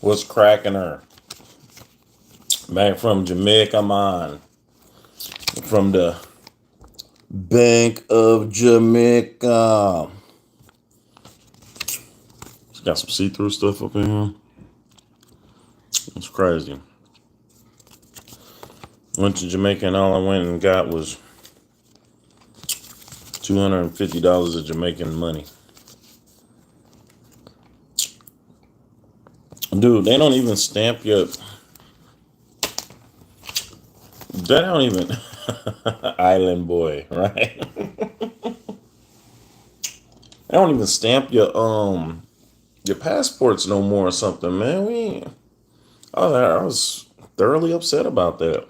What's cracking her? Back from Jamaica, man. From the Bank of Jamaica. It's got some see-through stuff up in here. It's crazy. Went to Jamaica and all I went and got was $250 of Jamaican money. Dude, they don't even stamp your... They don't even... Island boy, right? They don't even stamp your passports no more or something, man. I was thoroughly upset about that.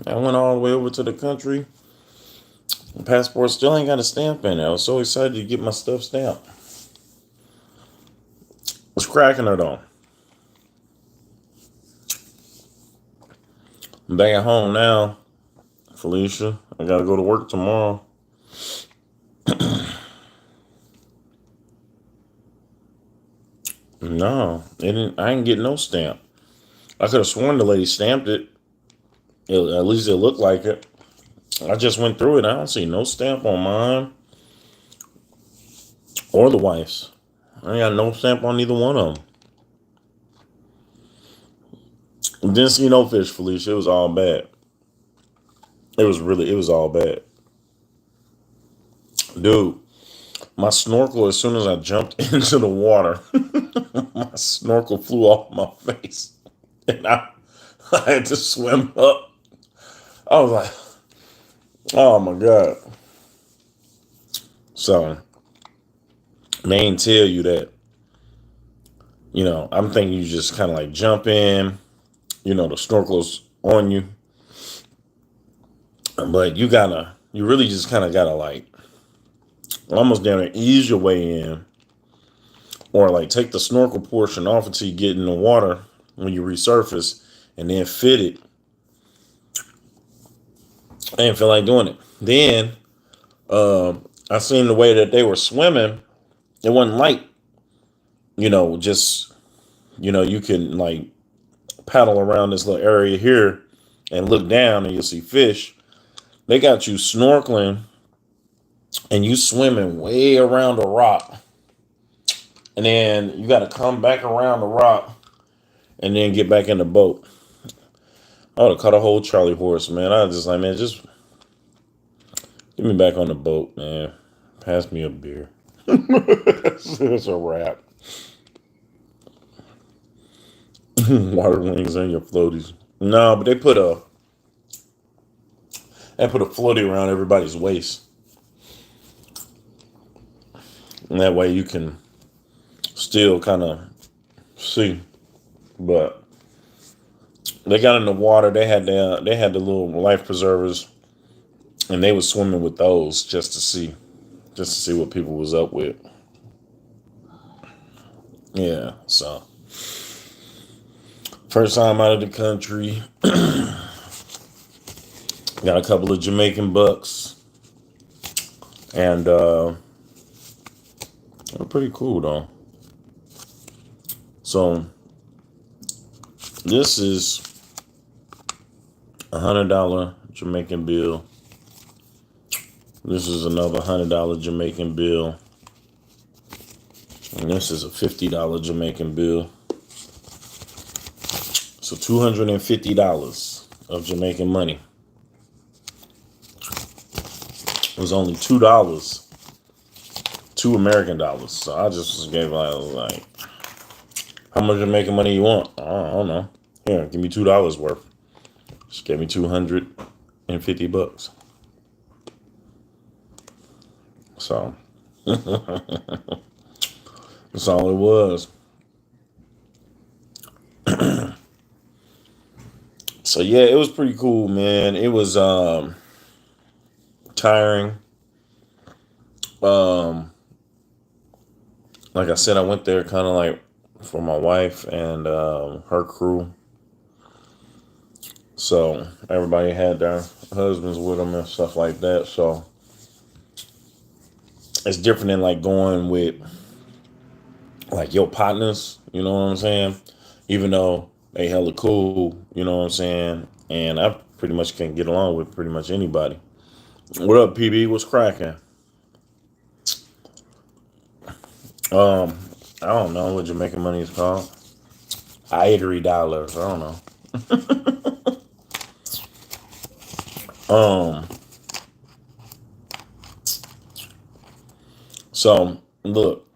I went all the way over to the country. The passport still ain't got a stamp in it. I was so excited to get my stuff stamped. What's cracking her though? I'm back at home now, Felicia. I gotta go to work tomorrow. No, I didn't get no stamp. I could have sworn the lady stamped it. At least it looked like it. I just went through it. I don't see no stamp on mine or the wife's. I ain't got no stamp on either one of them. Didn't see no fish, Felicia. It was all bad. It was all bad. Dude, my snorkel, as soon as I jumped into the water, my snorkel flew off my face. And I had to swim up. I was like, oh my God. So, they ain't tell you that. I'm thinking you just kind of like jump in. The snorkel's on you. But you really just kind of gotta like almost down there ease your way in. Or like take the snorkel portion off until you get in the water when you resurface and then fit it. I didn't feel like doing it. Then I seen the way that they were swimming. It wasn't like, just, you can like paddle around this little area here and look down and you'll see fish. They got you snorkeling and you swimming way around the rock. And then you got to come back around the rock and then get back in the boat. I would have caught a whole Charlie horse, man. I was just like, man, just get me back on the boat, man. Pass me a beer. It's a wrap. Water wings and your floaties. No, but they put a floaty around everybody's waist. And that way you can still kind of see. But they got in the water. They had the little life preservers, and they was swimming with those just to see what people was up with. Yeah, so first time out of the country. Got a couple of Jamaican bucks, and they're pretty cool though. So this is $100 Jamaican bill. This is another $100 Jamaican bill. And this is a $50 Jamaican bill. So $250 of Jamaican money. It was only $2, $2 American dollars. So I just gave, I was like, how much Jamaican money you want? I don't know. Here, give me $2 worth. Just gave me $250. So that's all it was. So yeah, it was pretty cool, man. It was tiring. Like I said, I went there kind of like for my wife and her crew. So everybody had their husbands with them and stuff like that. So it's different than like going with like your partners, you know what I'm saying? Even though they hella cool, you know what I'm saying? And I pretty much can get along with pretty much anybody. What up, PB? What's cracking? Um, I don't know what Jamaican money is called. $80. I don't know. Um, so look,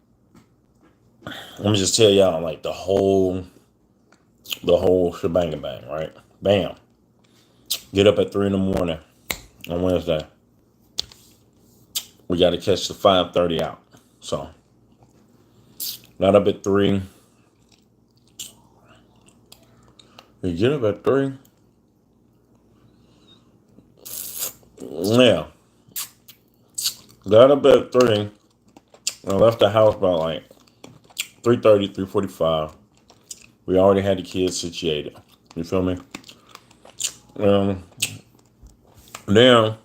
let me just tell y'all like the whole shebang bang, right? Bam. Get up at 3 in the morning on Wednesday. We got to catch the 5:30 out. So, not up at 3. You get up at 3. Yeah. Got up at 3. I left the house by like 3:30, 3:45. We already had the kids situated. You feel me? Then,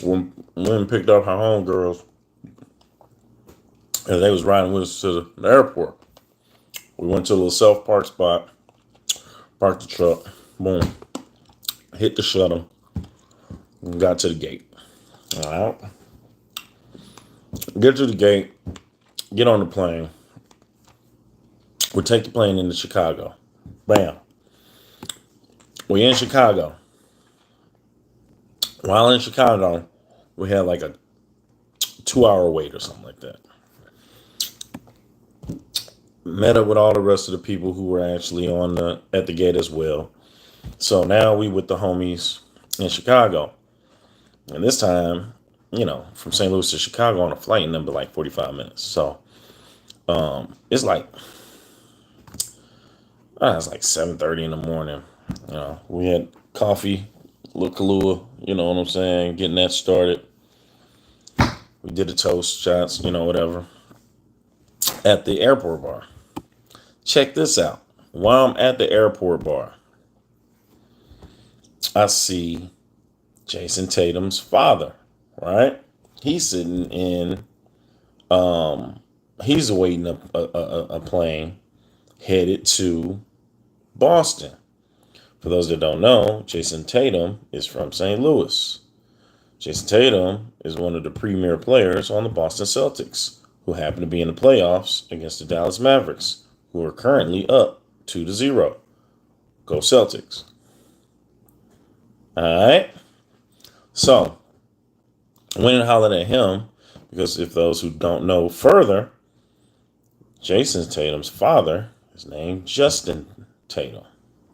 when we picked up our homegirls, and they was riding with us to the airport. We went to a little self-park spot, parked the truck, boom, hit the shuttle, and got to the gate. All right. Get to the gate, get on the plane. We take the plane into Chicago. Bam. We in Chicago. While in Chicago, we had like a 2-hour wait or something like that. Met up with all the rest of the people who were actually at the gate as well. So now we with the homies in Chicago. And this time, from St. Louis to Chicago on a flight number like 45 minutes. So it's like 7:30 in the morning. We had coffee, little Kahlua, you know what I'm saying, getting that started. We did the toast shots, whatever, at the airport bar. Check this out. While I'm at the airport bar, I see Jason Tatum's father, right? He's sitting in, he's awaiting a plane headed to Boston. For those that don't know, Jason Tatum is from St. Louis. Jason Tatum is one of the premier players on the Boston Celtics, who happen to be in the playoffs against the Dallas Mavericks, who are currently up 2-0. Go Celtics. All right. So, I went and hollered at him because if those who don't know further, Jason Tatum's father is named Justin Tatum.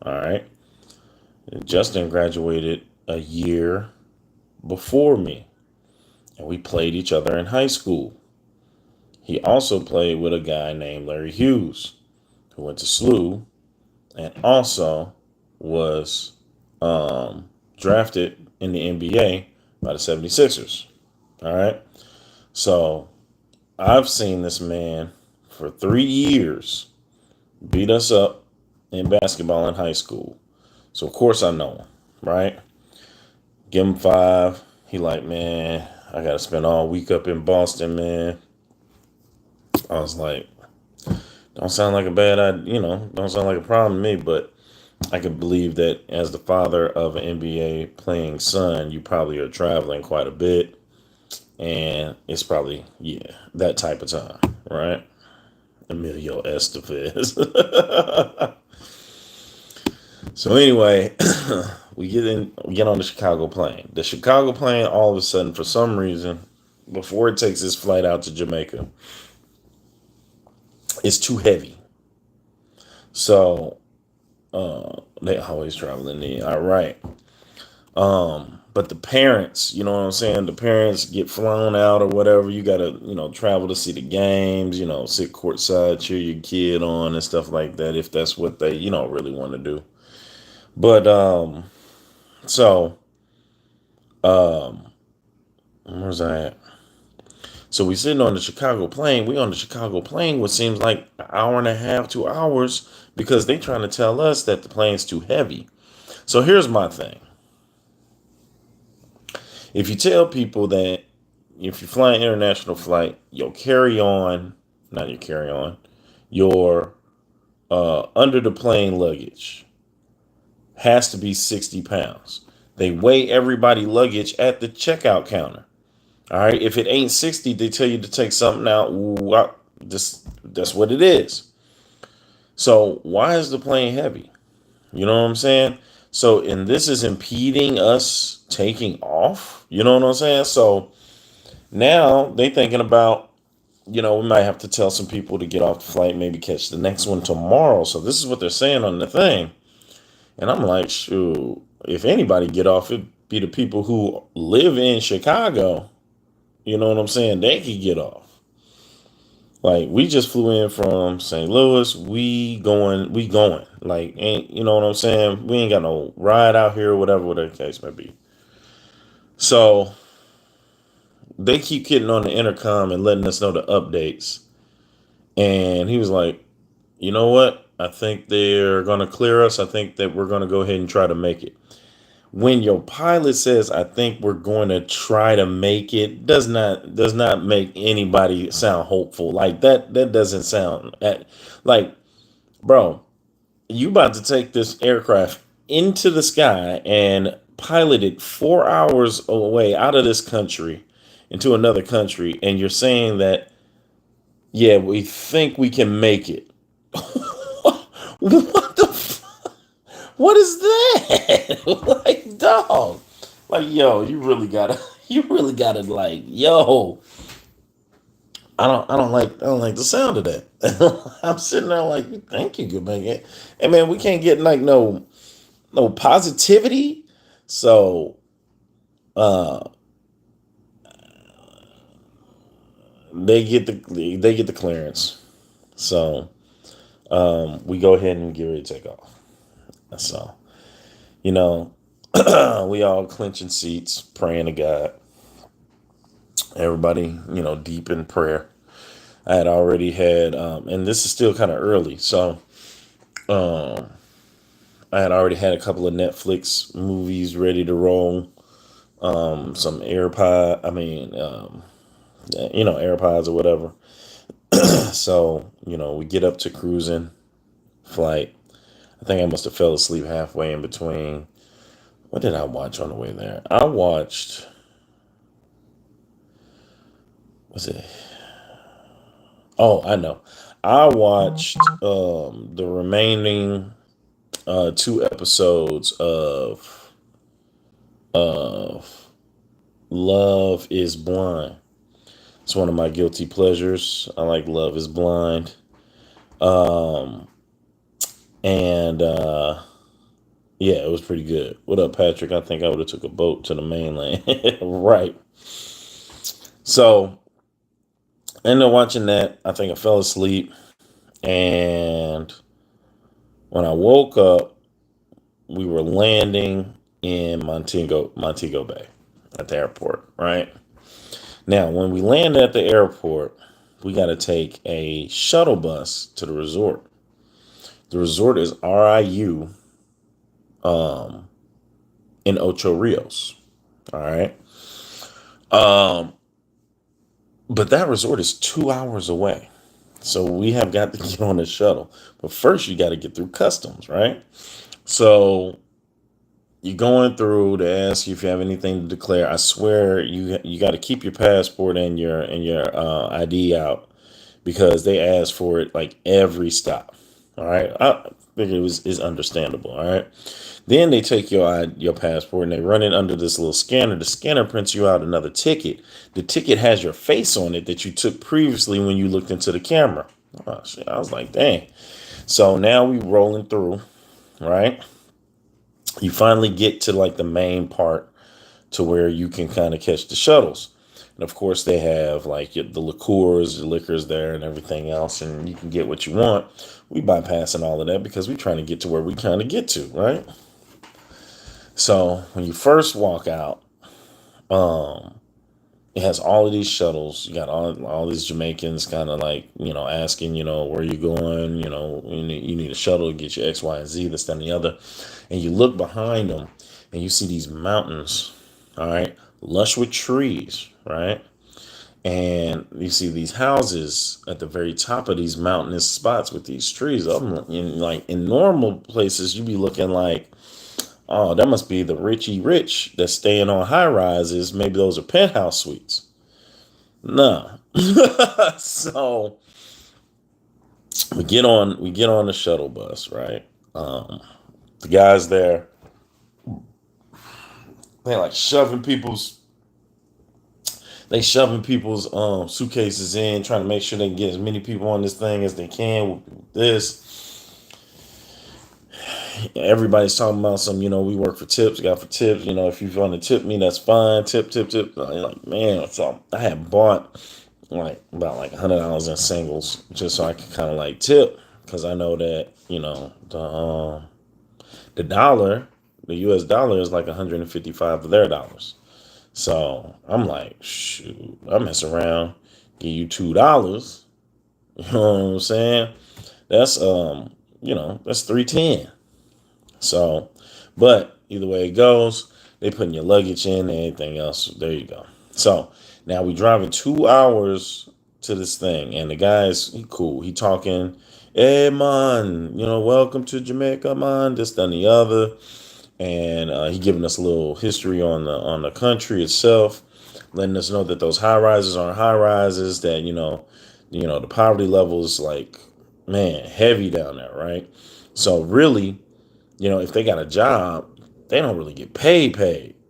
All right. And Justin graduated a year before me, and we played each other in high school. He also played with a guy named Larry Hughes, who went to SLU and also was drafted in the NBA by the 76ers. All right. So I've seen this man for 3 years beat us up in basketball in high school. So of course I know him, right? Give him 5. He like, man, I got to spend all week up in Boston, man. I was like, don't sound like a bad idea, don't sound like a problem to me, but I can believe that as the father of an NBA playing son, you probably are traveling quite a bit. And it's probably, that type of time, right? Emilio Estevez. So anyway, we get on the Chicago plane. The Chicago plane, all of a sudden, for some reason, before it takes its flight out to Jamaica, it's too heavy. So they always traveling in. All right. But the parents, you know what I'm saying? The parents get flown out or whatever. You got to, travel to see the games, sit courtside, cheer your kid on and stuff like that, if that's what they, really want to do. But, where's I at? So we sitting on the Chicago plane. We on the Chicago plane, what seems like an hour and a half, 2 hours, because they trying to tell us that the plane's too heavy. So here's my thing. If you tell people that if you fly an international flight, your carry on, not your carry on, your under the plane luggage has to be 60 pounds. They weigh everybody luggage at the checkout counter. All right. If it ain't 60, they tell you to take something out. That's what it is. So why is the plane heavy? You know what I'm saying? So, and this is impeding us taking off. You know what I'm saying? So now they thinking about, we might have to tell some people to get off the flight, maybe catch the next one tomorrow. So this is what they're saying on the thing. And I'm like, shoot, if anybody get off, it'd be the people who live in Chicago. You know what I'm saying? They could get off. Like, we just flew in from St. Louis. We going. Like, ain't, you know what I'm saying? We ain't got no ride out here, whatever the case may be. So they keep getting on the intercom and letting us know the updates. And he was like, you know what? I think they're going to clear us. I think that we're going to go ahead and try to make it. When your pilot says, I think we're going to try to make it, does not make anybody sound hopeful. Like that doesn't sound like, bro, you about to take this aircraft into the sky and pilot it 4 hours away out of this country into another country. And you're saying that, yeah, we think we can make it. What the fuck? What is that? Like, dog. Like, yo, you really gotta like, yo. I don't like the sound of that. I'm sitting there like, you think you could make it. And man, we can't get like no positivity. So they get the clearance. So we go ahead and get ready to take off. So, we all clenching seats, praying to God. Everybody, deep in prayer. I had already had, and this is still kind of early, so I had already had a couple of Netflix movies ready to roll. Some AirPods or whatever. So, we get up to cruising flight. I think I must have fell asleep halfway in between. What did I watch on the way there? I watched, what's it? Oh, I know. I watched the remaining 2 episodes of Love is Blind. It's one of my guilty pleasures. I like Love is Blind. And yeah, it was pretty good. What up, Patrick? I think I would have took a boat to the mainland. Right. So I ended up watching that. I think I fell asleep. And when I woke up, we were landing in Montego Bay at the airport, right? Now, when we land at the airport, we got to take a shuttle bus to the resort. The resort is RIU in Ocho Rios. All right. But that resort is 2 hours away. So we have got to get on the shuttle. But first, you got to get through customs, right? So you're going through to ask you if you have anything to declare. I swear you got to keep your passport and your ID out because they ask for it like every stop. All right. I figure is understandable. All right. Then they take your passport and they run it under this little scanner. The scanner prints you out another ticket. The ticket has your face on it that you took previously when you looked into the camera. Oh, shit. I was like, dang. So now we rolling through, right? You finally get to like the main part to where you can kind of catch the shuttles. And of course they have like the liqueurs, the liquors there and everything else. And you can get what you want. We bypassing all of that because we're trying to get to where we kind of get to, right? So when you first walk out, it has all of these shuttles. You got all these Jamaicans kind of like, asking, where you going? You need a shuttle to get your X, Y, and Z, this, that, and the other. And you look behind them and you see these mountains, all right, lush with trees, right? And you see these houses at the very top of these mountainous spots with these trees. In normal places, you'd be looking like, oh, that must be the richy rich that's staying on high rises. Maybe those are penthouse suites. No. So we get on the shuttle bus, right? The guys there, they like shoving people's suitcases in, trying to make sure they can get as many people on this thing as they can with this. Everybody's talking about some, we work for tips, got for tips. If you want to tip me, that's fine. Tip, tip, tip. Like, man, so I had bought like about like $100 in singles just so I could kind of like tip, because I know that the dollar, the US dollar is like 155 of their dollars. So I'm like, shoot, I mess around, give you $2. You know what I'm saying? That's that's 310. So, but either way it goes, they putting your luggage in and anything else. There you go. So now we driving 2 hours to this thing, and the guy's he cool. He talking, hey man, welcome to Jamaica, man. This, that, and the other, and he giving us a little history on the country itself, letting us know that those high rises aren't high rises. That the poverty level is like, man, heavy down there, right? So really, if they got a job, they don't really get paid.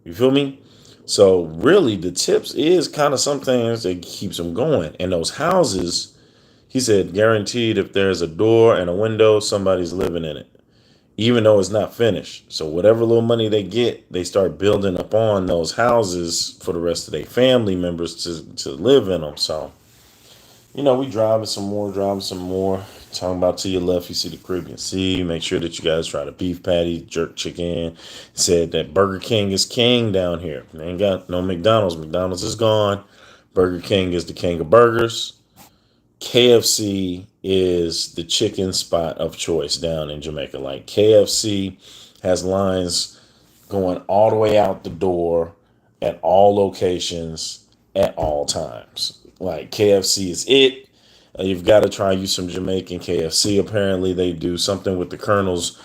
You feel me? So really, the tips is kind of some things that keeps them going. And those houses, he said, guaranteed if there's a door and a window, somebody's living in it, even though it's not finished. So whatever little money they get, they start building up on those houses for the rest of their family members to live in them. So we driving some more. Talking about to your left, you see the Caribbean Sea. Make sure that you guys try the beef patty, jerk chicken. Said that Burger King is king down here. They ain't got no McDonald's. McDonald's is gone. Burger King is the king of burgers. KFC is the chicken spot of choice down in Jamaica. Like KFC has lines going all the way out the door at all locations at all times. Like KFC is it. You've got to try you some Jamaican KFC. Apparently, they do something with the Colonel's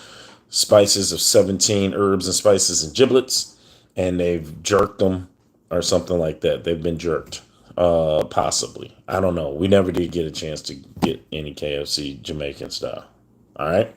spices of 17 herbs and spices and giblets, and they've jerked them or something like that. They've been jerked, possibly. I don't know. We never did get a chance to get any KFC Jamaican style. All right.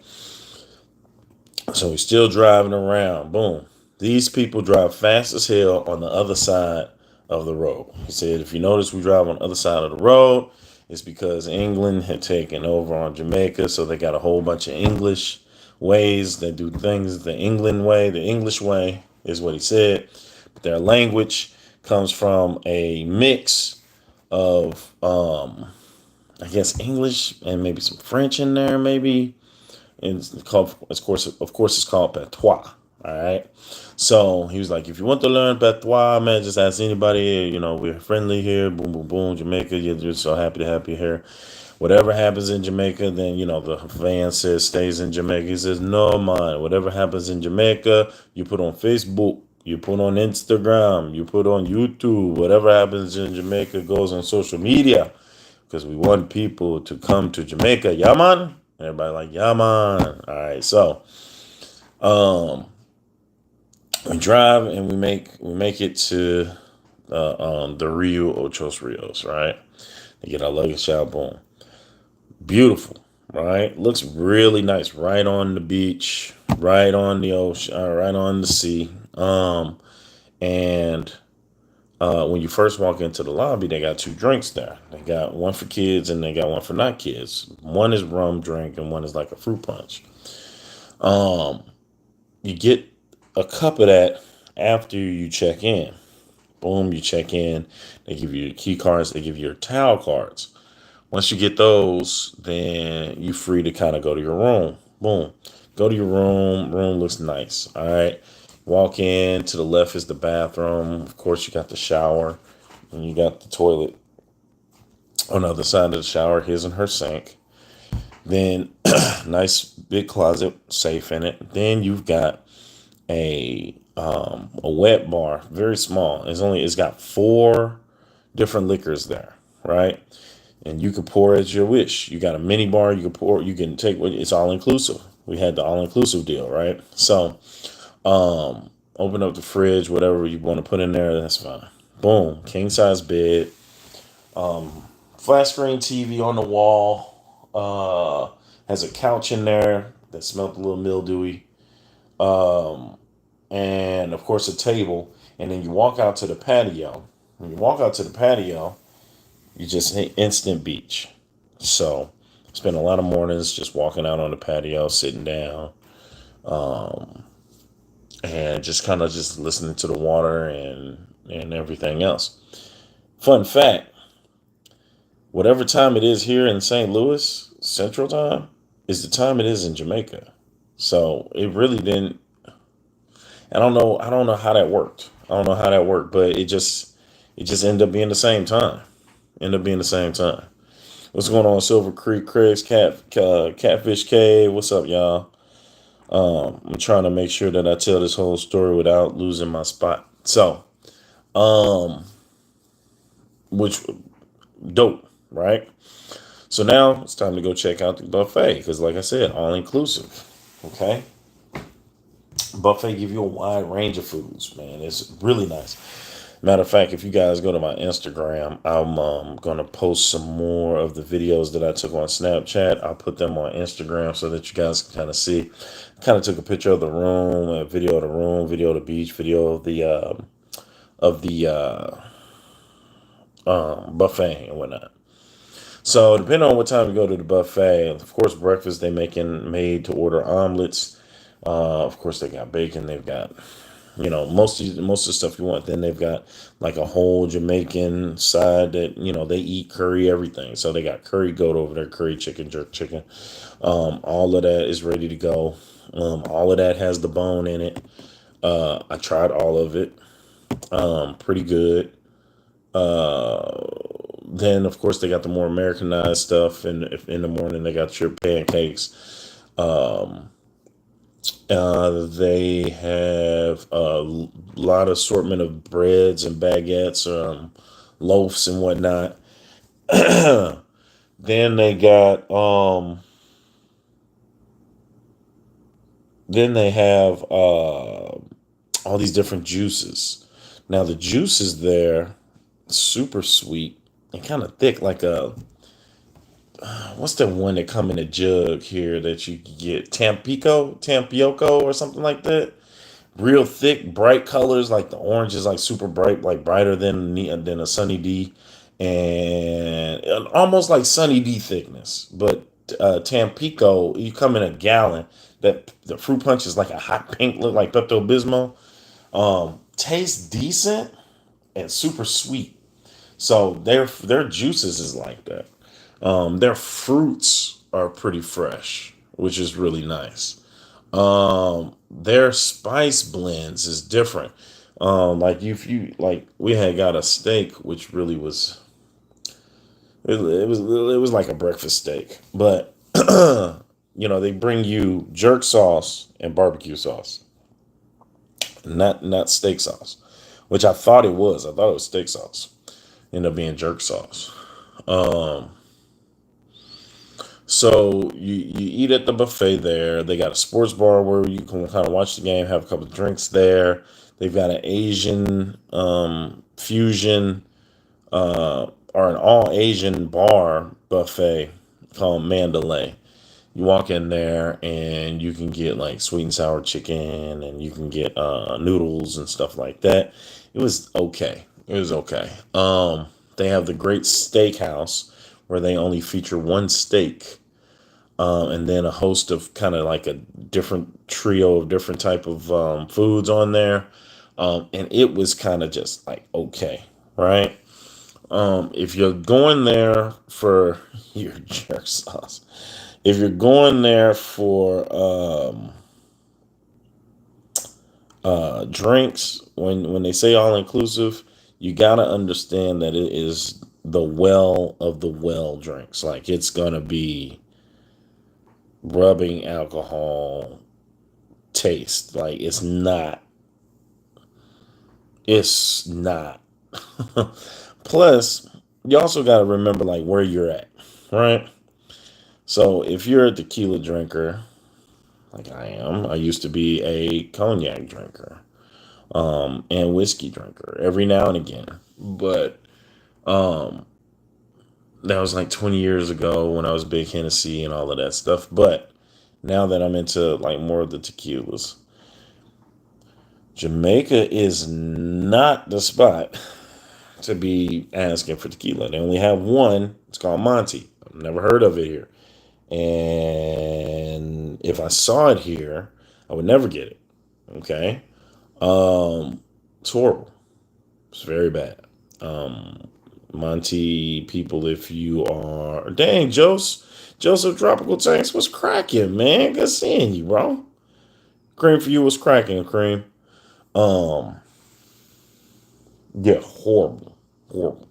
So we're still driving around. Boom. These people drive fast as hell on the other side of the road. He said, if you notice, we drive on the other side of the road. It's because England had taken over on Jamaica, so they got a whole bunch of English ways that do things the England way. The English way is what he said. But their language comes from a mix of, I guess, English and maybe some French in there, maybe. And it's called, of course, it's called patois. All right. So he was like, if you want to learn patois, man, just ask anybody. We're friendly here. Boom, boom, boom. Jamaica, you're just so happy to have you here. Whatever happens in Jamaica, then, the van says stays in Jamaica. He says, no, man. Whatever happens in Jamaica, you put on Facebook, you put on Instagram, you put on YouTube. Whatever happens in Jamaica goes on social media, because we want people to come to Jamaica. Yeah, man. Everybody like, yeah, man. All right. So, we drive and we make it to the Rio Ochos Rios, right? They get our luggage out, boom. Beautiful, right? Looks really nice, right on the beach, right on the ocean, right on the sea. And when you first walk into the lobby, they got two drinks there. They got one for kids and they got one for not kids. One is rum drink and one is like a fruit punch. You get a cup of that after you check in. Boom, you check in. They give you your key cards. They give you your towel cards. Once you get those, then you're free to kind of go to your room. Boom. Go to your room. Room looks nice. All right. Walk in. To the left is the bathroom. Of course, you got the shower. And you got the toilet. On the other side of the shower, his and her sink. Then, nice big closet, safe in it. Then you've got a wet bar, very small. It's got 4 different liquors there, right? And you can pour as your wish. You got a mini bar, you can pour, you can take, it's all inclusive. We had the all inclusive deal, right? So open up the fridge, whatever you want to put in there, that's fine. Boom, king size bed, flat screen TV on the wall, has a couch in there that smelled a little mildewy, and of course a table. And then you walk out to the patio. When you walk out to the patio, you just hit instant beach. So spend a lot of mornings just walking out on the patio, sitting down, and just kind of just listening to the water and everything else. Fun fact, whatever time it is here in St. Louis, Central Time, is the time it is in Jamaica. So it really didn't. I don't know how that worked. I don't know how that worked, but it just ended up being the same time. Ended up being the same time. What's going on, Silver Creek, Craig's Catfish Cave? What's up, y'all? I'm trying to make sure that I tell this whole story without losing my spot. So, which dope, right? So now it's time to go check out the buffet because, like I said, all inclusive. Okay, buffet give you a wide range of foods, man. It's really nice. Matter of fact, if you guys go to my Instagram, I'm gonna post some more of the videos that I took on Snapchat. I'll put them on Instagram so that you guys can kind of see. Kind of took a picture of the room, a video of the room, video of the beach, video of the buffet and whatnot. So depending on what time you go to the buffet, of course, breakfast they made to order omelets. Of course, they got bacon. They've got most of the stuff you want. Then they've got like a whole Jamaican side that they eat curry everything. So they got curry goat over there, curry chicken, jerk chicken. All of that is ready to go. All of that has the bone in it. I tried all of it. Pretty good. Then of course they got the more Americanized stuff, and in the morning they got your pancakes. They have a lot of assortment of breads and baguettes, loaves and whatnot. Then they got then they have all these different juices. Now the juices there, super sweet and kind of thick, like a what's the one that come in a jug here that you can get? Tampioco or something like that. Real thick, bright colors. Like the orange is like super bright, like brighter than a Sunny D, and almost like Sunny D thickness. But Tampico, you come in a gallon. That the fruit punch is like a hot pink, look like Pepto Bismol. Tastes decent and super sweet. So their juices is like that. Their fruits are pretty fresh, which is really nice. Their spice blends is different. Like if you like, we had got a steak, which really was it was like a breakfast steak, but they bring you jerk sauce and barbecue sauce, not steak sauce, which I thought it was. I thought it was steak sauce. Ended up being jerk sauce. So you eat at the buffet there. They got a sports bar where you can kind of watch the game, have a couple of drinks there. They've got an Asian fusion or an all Asian bar buffet called Mandalay. You walk in there and you can get like sweet and sour chicken, and you can get noodles and stuff like that. It was okay. It was okay. They have the Great Steakhouse where they only feature one steak, and then a host of kind of like a different trio of different type of foods on there. And it was kind of just like okay, right? If you're going there for your jerk sauce, if you're going there for drinks, when they say all inclusive, you gotta understand that it is the well of the well drinks. Like it's gonna be rubbing alcohol taste. Like it's not Plus, you also got to remember like where you're at, right? So if you're a tequila drinker, like I am, I used to be a cognac drinker, and whiskey drinker every now and again. But um, that was like 20 years ago when I was big Hennessy and all of that stuff. But now that I'm into like more of the tequilas, Jamaica is not the spot to be asking for tequila. They only have one. It's called Monty. I've never heard of it here. And if I saw it here, I would never get it. Okay. It's horrible. It's very bad. Monty people, if you are dang Joseph Tropical Tanks was cracking, man. Good seeing you, bro. Cream for you was cracking, cream. Um, yeah, horrible. Horrible.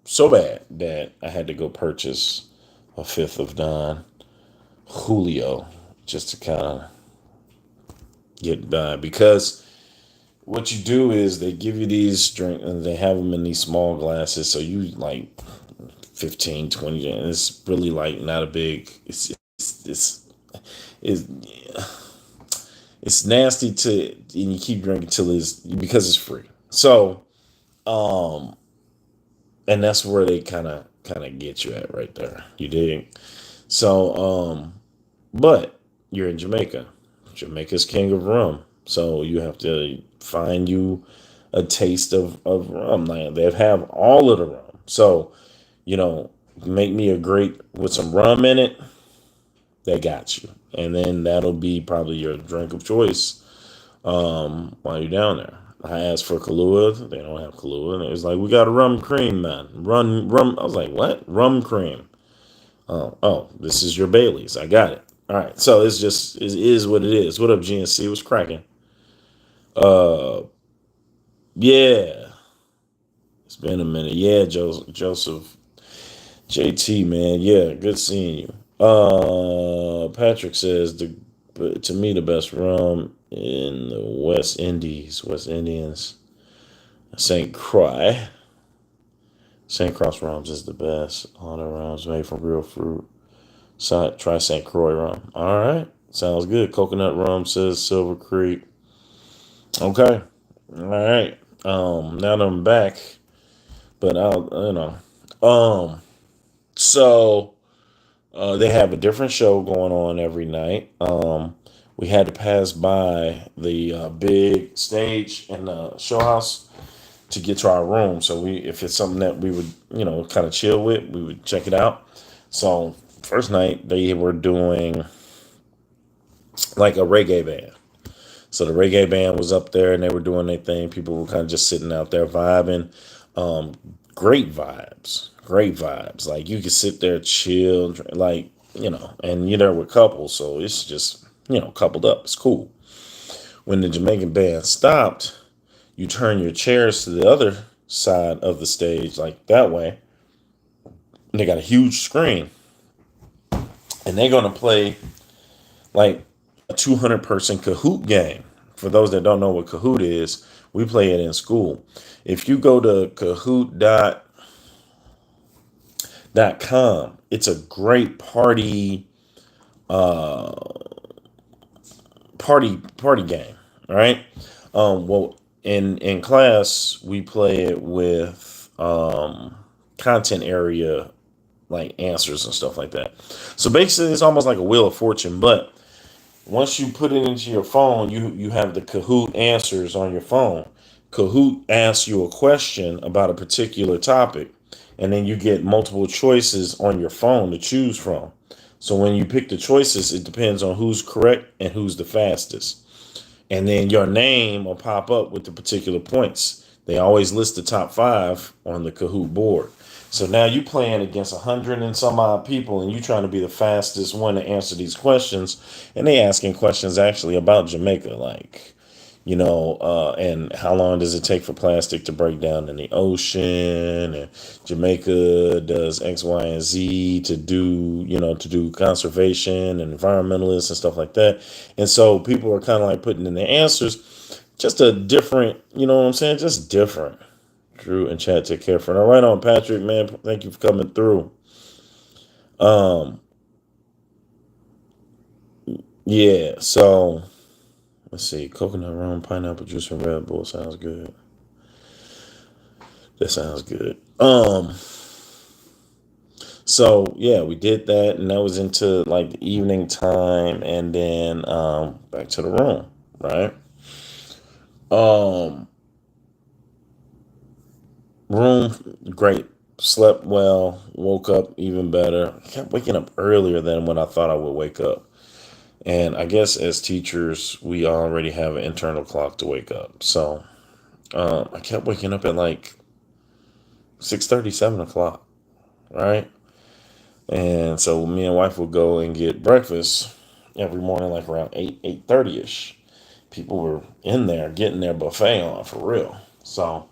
So bad that I had to go purchase a fifth of Don Julio just to kind of get by, because what you do is they give you these drinks and they have them in these small glasses, so you like 15, 20, and it's really like not a big, it's it's nasty to, and you keep drinking till it's, because it's free. So and that's where they kind of get you at right there, you dig? So but you're in Jamaica. Jamaica's king of rum. So you have to find you a taste of rum. Like they have all of the rum. So, make me a grape with some rum in it. They got you. And then that'll be probably your drink of choice while you're down there. I asked for Kahlua. They don't have Kahlua. And it was like, we got a rum cream, man. Rum. I was like, what? Rum cream. Oh, this is your Bailey's. I got it. All right. So it is what it is. What up, GNC? What's cracking? Yeah. It's been a minute. Yeah, Joseph. JT, man. Yeah, good seeing you. Patrick says to me the best rum in the West Indians. St. Croix. St. Croix rums is the best. All the rums made from real fruit. So, try St. Croix rum. All right. Sounds good. Coconut rum, says Silver Creek. Okay. All right. Now that I'm back, but so they have a different show going on every night. We had to pass by the big stage in the show house to get to our room. So if it's something that we would, kind of chill with, we would check it out. So first night they were doing like a reggae band. So the reggae band was up there and they were doing their thing. People were kind of just sitting out there vibing. Great vibes. Great vibes. Like you could sit there, chill, like, and you're there with couples. So it's just, coupled up. It's cool. When the Jamaican band stopped, you turn your chairs to the other side of the stage, like that way. And they got a huge screen. And they're going to play like a 200-person Kahoot game. For those that don't know what Kahoot is, we play it in school. If you go to Kahoot.com, it's a great party game, right? Well, in class we play it with content area, like answers and stuff like that. So basically it's almost like a Wheel of Fortune, but once you put it into your phone, you have the Kahoot answers on your phone. Kahoot asks you a question about a particular topic, and then you get multiple choices on your phone to choose from. So when you pick the choices, it depends on who's correct and who's the fastest. And then your name will pop up with the particular points. They always list the top 5 on the Kahoot board. So now you playing against 100 and some odd people, and you trying to be the fastest one to answer these questions. And they asking questions actually about Jamaica, like, and how long does it take for plastic to break down in the ocean? And Jamaica does X, Y, and Z to do conservation and environmentalists and stuff like that. And so people are kind of like putting in their answers, just a different, you know what I'm saying? Just different. Drew and Chad take care for now. Right on, Patrick, man. Thank you for coming through. Yeah, so let's see. Coconut rum, pineapple juice, and Red Bull sounds good. That sounds good. So yeah, we did that, and that was into like the evening time, and then back to the room, right? Um Room great. Slept well, woke up even better. I kept waking up earlier than when I thought I would wake up. And I guess as teachers, we already have an internal clock to wake up. So I kept waking up at like 6:30, 7 o'clock, right? And so me and wife would go and get breakfast every morning, like around 8:30ish. People were in there getting their buffet on for real. So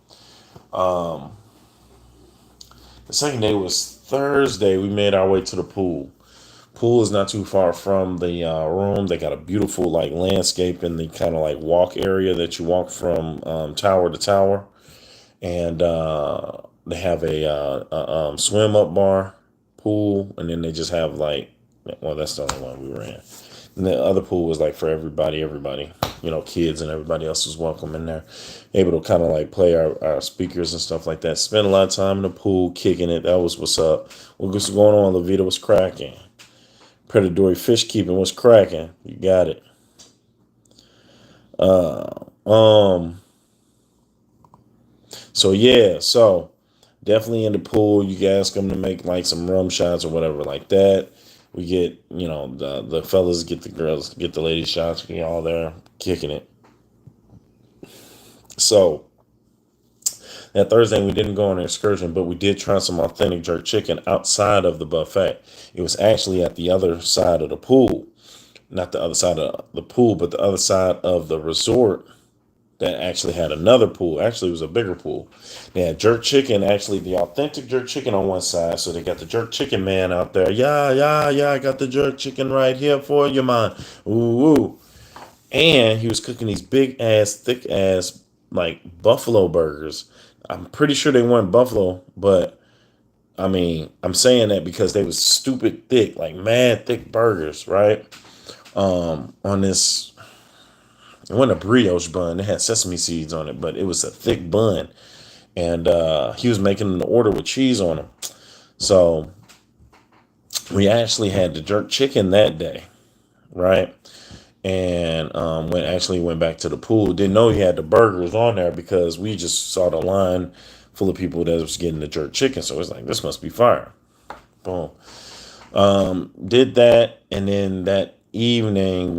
the second day was Thursday. We made our way to the pool. Pool is not too far from the room. They got a beautiful like landscape in the kind of like walk area that you walk from tower to tower, and they have a swim up bar pool, and then they just have like, well, that's the only one we were in. And the other pool was like for everybody, kids and everybody else was welcome in there. Able to kind of like play our speakers and stuff like that. Spend a lot of time in the pool, kicking it. That was what's up. What was going on, Levita? Was cracking. Predatory fish keeping was cracking. You got it. So yeah, so definitely in the pool. You ask them to make like some rum shots or whatever like that. We get, the fellas get the girls, get the ladies shots. We all there kicking it. So that Thursday we didn't go on an excursion, but we did try some authentic jerk chicken outside of the buffet. It was actually at the other side of the pool. Not the other side of the pool, but the other side of the resort that actually had another pool. Actually, it was a bigger pool. They had jerk chicken, actually the authentic jerk chicken on one side. So they got the jerk chicken man out there. Yeah, yeah, yeah, I got the jerk chicken right here for you, man. Ooh, ooh. And he was cooking these big ass, thick ass, like buffalo burgers. I'm pretty sure they weren't buffalo, but I mean, I'm saying that because they was stupid thick, like mad thick burgers, right? On this, it wasn't a brioche bun. It had sesame seeds on it, but it was a thick bun. And he was making an order with cheese on them. So we actually had the jerk chicken that day, right? And went back to the pool. Didn't know he had the burgers on there because we just saw the line full of people that was getting the jerk chicken. So it was like, this must be fire. Boom. Did that, and then that evening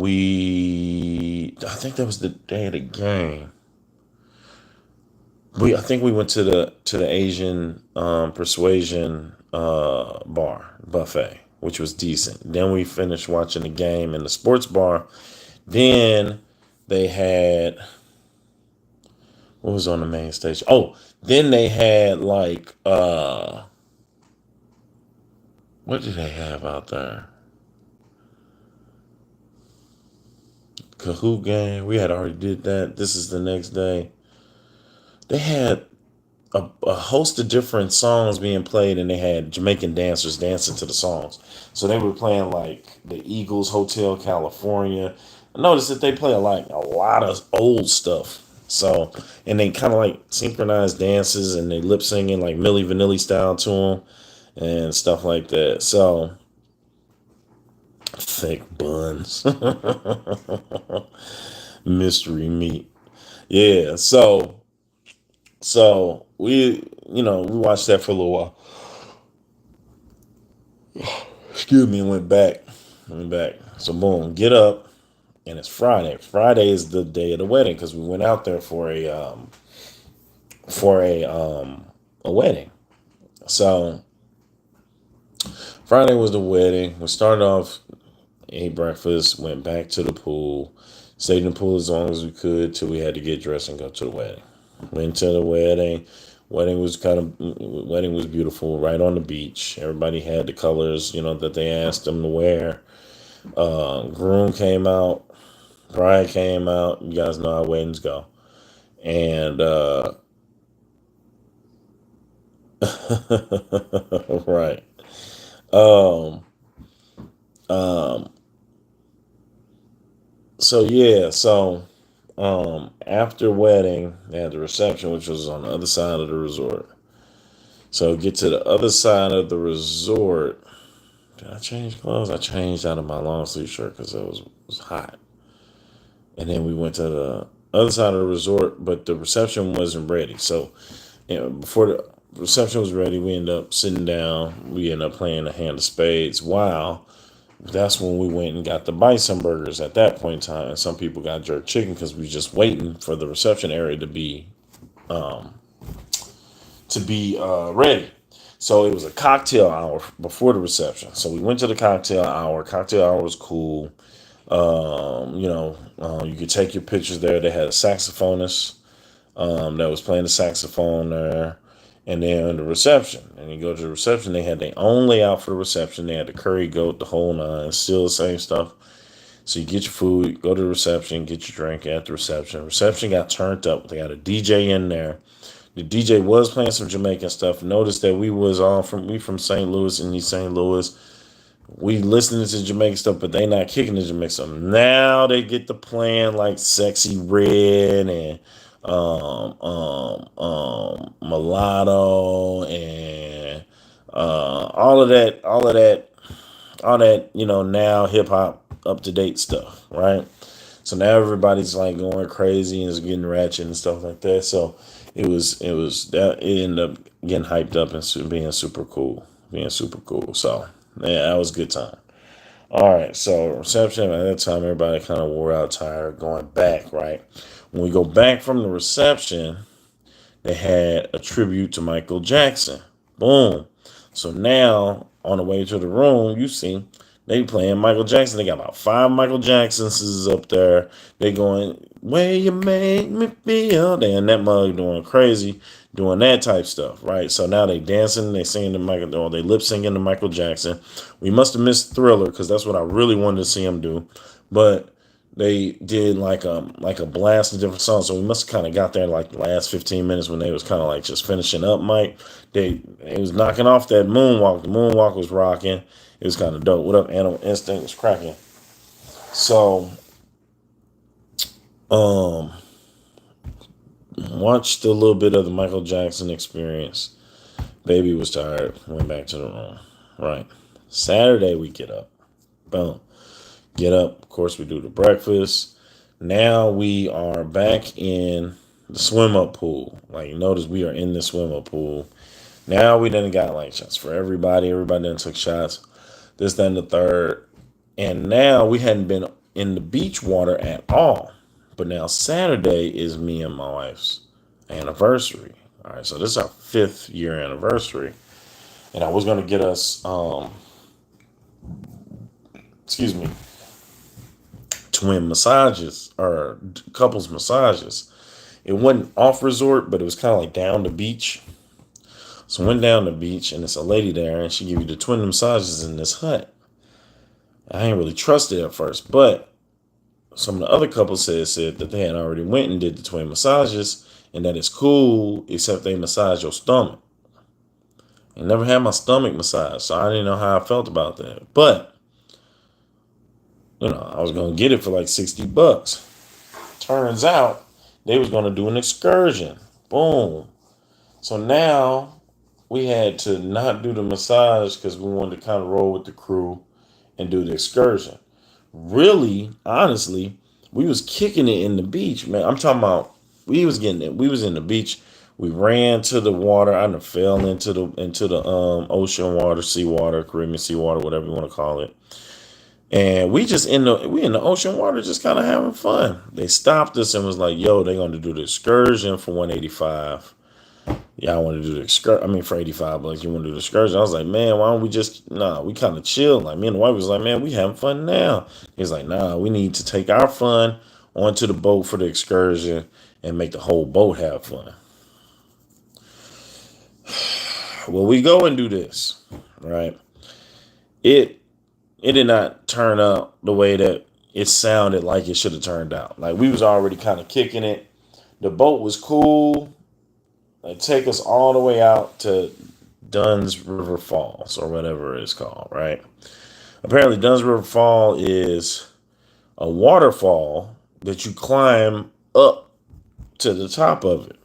I think that was the day of the game. I think we went to the Asian persuasion bar buffet, which was decent. Then we finished watching the game in the sports bar. Then they had, what was on the main stage? Oh, then they had like what did they have out there? Kahoot game. We had already did that. This is the next day. They had a host of different songs being played, and they had Jamaican dancers dancing to the songs. So they were playing like the Eagles Hotel California. I noticed that they play a lot of old stuff. So, and they kind of like synchronized dances, and they lip singing like Milli Vanilli style to them and stuff like that. So thick buns, mystery meat. Yeah. So we watched that for a little while. Excuse me, and went back. So boom, get up, and it's Friday. Friday is the day of the wedding because we went out there for a wedding. So Friday was the wedding. We started off, ate breakfast, went back to the pool, stayed in the pool as long as we could till we had to get dressed and go to the wedding. Went to the wedding. Wedding was beautiful, right on the beach. Everybody had the colors, that they asked them to wear. Groom came out, bride came out. You guys know how weddings go. And Right. Um, um, so yeah, so after wedding, they had the reception, which was on the other side of the resort. So get to the other side of the resort. Did I change clothes? I changed out of my long sleeve shirt because it was hot. And then we went to the other side of the resort, but the reception wasn't ready. So, before the reception was ready, we ended up sitting down. We ended up playing a hand of spades. Wow. That's when we went and got the bison burgers at that point in time. And some people got jerk chicken because we were just waiting for the reception area to be ready. So it was a cocktail hour before the reception. So we went to the cocktail hour. Cocktail hour was cool. You could take your pictures there. They had a saxophonist that was playing the saxophone there. And then the reception. And you go to the reception, they had their own layout for the reception. They had the curry goat, the whole nine, still the same stuff. So you get your food, go to the reception, get your drink at the reception. Reception got turned up. They got a DJ in there. The DJ was playing some Jamaican stuff. Notice that we from St. Louis and East St. Louis. We listening to Jamaican stuff, but they not kicking the Jamaican stuff. Now they get to playing like Sexy Red and Mulatto and all that, now hip hop up to date stuff, right? So now everybody's like going crazy and is getting ratchet and stuff like that. So it ended up getting hyped up and being super cool. So yeah, that was a good time. All right, so reception at that time, everybody kind of wore out, tired, going back. Right, when we go back from the reception, they had a tribute to Michael Jackson. Boom. So now on the way to the room, you see they playing Michael Jackson. They got about 5 Michael Jacksons up there. They going, "Where you make me feel." They in that mug doing crazy, doing that type stuff, right? So now they dancing, they singing to Michael, or they lip singing to Michael Jackson. We must have missed Thriller because that's what I really wanted to see him do, but they did like a blast of different songs. So we must have kind of got there like the last 15 minutes when they was kind of like just finishing up, Mike. They was knocking off that moonwalk. The moonwalk was rocking. It was kind of dope. What up, Animal Instinct was cracking. So um watched a little bit of the Michael Jackson experience. Baby was tired. Went back to the room. Right. Saturday we get up. Boom. Get up. Of course, we do the breakfast. Now we are back in the swim up pool. Like, notice we are in the swim up pool. Now we done got like shots for everybody. Everybody done took shots. This, then the third. And now we hadn't been in the beach water at all. But now Saturday is me and my wife's anniversary. All right, so this is our 5th-year anniversary. And I was going to get us, excuse me, twin massages or couples massages. It wasn't off resort, but it was kind of like down the beach. So I went down the beach and it's a lady there and she gave you the twin massages in this hut. I ain't really trusted it at first, but some of the other couples said that they had already went and did the twin massages and that it's cool except they massage your stomach. I never had my stomach massaged, so I didn't know how I felt about that. But I was gonna get it for like $60. Turns out they was gonna do an excursion. Boom. So now we had to not do the massage because we wanted to kind of roll with the crew and do the excursion. Really, honestly, we was kicking it in the beach, man. I'm talking about we was getting it. We was in the beach. We ran to the water. I done fell into the ocean water, seawater, Caribbean seawater, whatever you want to call it. And we in the ocean water just kind of having fun. They stopped us and was like, "Yo, they're going to do the excursion for $185. Y'all want to do the excursion? I mean, for $85, you want to do the excursion?" I was like, "Man, why don't we just we kind of chill." Like, me and the wife was like, "Man, we having fun now." He's like, "Nah, we need to take our fun onto the boat for the excursion and make the whole boat have fun." Well, we go and do this, right? It did not turn out the way that it sounded like it should have turned out. Like, we was already kind of kicking it. The boat was cool. Like, take us all the way out to Dunn's River Falls or whatever it's called, right? Apparently, Dunn's River Fall is a waterfall that you climb up to the top of it.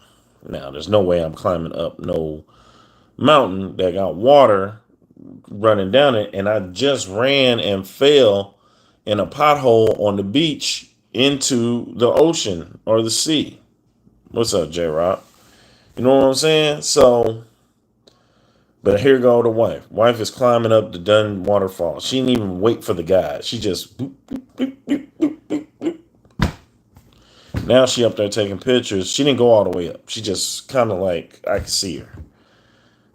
Now, there's no way I'm climbing up no mountain that got water running down it, and I just ran and fell in a pothole on the beach into the ocean or the sea. What's up, J-Rock? You know what I'm saying? So, but here go the wife. Wife is climbing up the Dunn waterfall. She didn't even wait for the guy. She just boop, boop, boop, boop, boop, boop, boop. Now she up there taking pictures. She didn't go all the way up. She just kind of like, I can see her.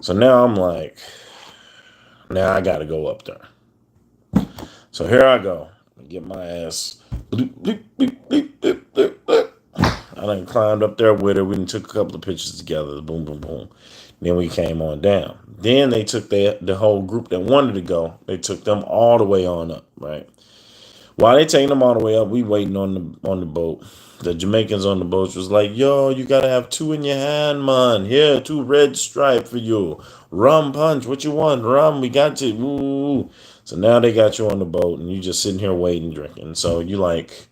So now I'm like, now I got to go up there. So here I go. Get my ass. Bloop, bloop, bloop, bloop, bloop, bloop, bloop. I done climbed up there with her. We done took a couple of pictures together. Boom, boom, boom. Then we came on down. Then they took the whole group that wanted to go. They took them all the way on up, right? While they taking them all the way up, we waiting on the boat. The Jamaicans on the boat was like, yo, you got to have 2 in your hand, man. Here, 2 red stripe for you. Rum punch. What you want? Rum. We got you. Ooh. So now they got you on the boat, and you just sitting here waiting, drinking. So you like,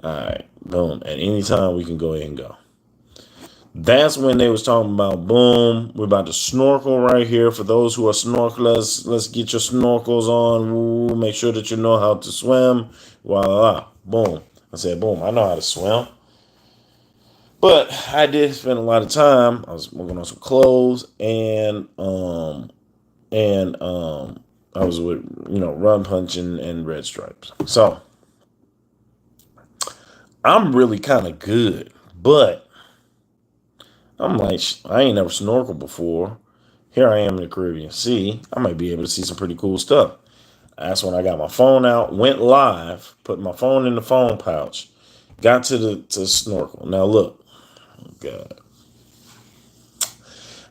all right, boom. At any time, we can go ahead and go. That's when they was talking about, boom, we're about to snorkel right here. For those who are snorkelers, let's get your snorkels on. Ooh, make sure that you know how to swim. Voila. Boom. I said, boom, I know how to swim. But I did spend a lot of time. I was working on some clothes and I was with, rum punching and red stripes. So I'm really kind of good, but I'm like, I ain't never snorkeled before. Here I am in the Caribbean Sea. I might be able to see some pretty cool stuff. That's when I got my phone out, went live, put my phone in the phone pouch, got to snorkel. Now look, oh God.